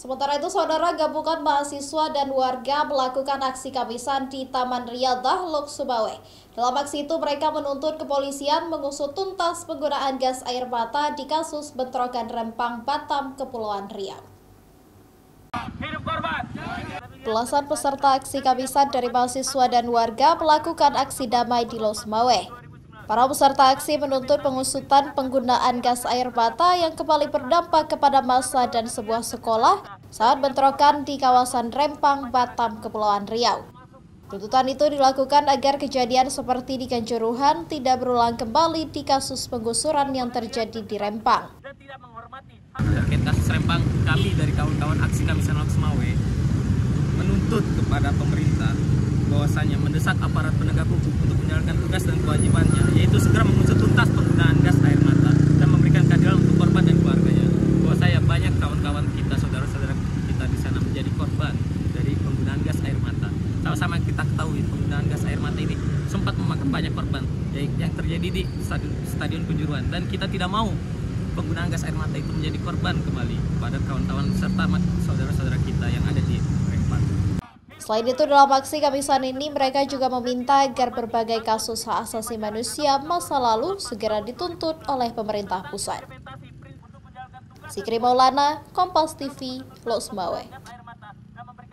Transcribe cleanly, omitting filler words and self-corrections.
Sementara itu, saudara, gabungan mahasiswa dan warga melakukan aksi Kamisan di Taman Riyadhah, Lok Sumawe. Dalam aksi itu, mereka menuntut kepolisian mengusut tuntas penggunaan gas air mata di kasus bentrokan Rempang, Batam, Kepulauan Riau. Belasan peserta aksi Kamisan dari mahasiswa dan warga melakukan aksi damai di Lok Sumawe. Para peserta aksi menuntut pengusutan penggunaan gas air mata yang kembali berdampak kepada massa dan sebuah sekolah saat bentrokan di kawasan Rempang, Batam, Kepulauan Riau. Tuntutan itu dilakukan agar kejadian seperti di Kanjuruhan tidak berulang kembali di kasus penggusuran yang terjadi di Rempang. Terkait kasus Rempang, kami dari kawan-kawan aksi Kamisan Lok Sumawe menuntut kepada pemerintah bahwasanya mendesak aparat penegak hukum untuk menjalankan tugas dan kewajibannya, yaitu segera mengusut tuntas penggunaan gas air mata dan memberikan keadilan untuk korban dan keluarganya. Bahwasanya banyak kawan-kawan kita, saudara-saudara kita di sana menjadi korban dari penggunaan gas air mata. Sama-sama kita ketahui penggunaan gas air mata ini sempat memakan banyak korban yang terjadi di Stadion Kanjuruhan, dan kita tidak mau penggunaan gas air mata itu menjadi korban kembali pada kawan-kawan serta saudara-saudara kita yang ada di Rempang. Selain itu, dalam aksi Kamisan ini, mereka juga meminta agar berbagai kasus hak asasi manusia masa lalu segera dituntut oleh pemerintah pusat. Sikri Maulana, Kompas TV, Lok Sumawe.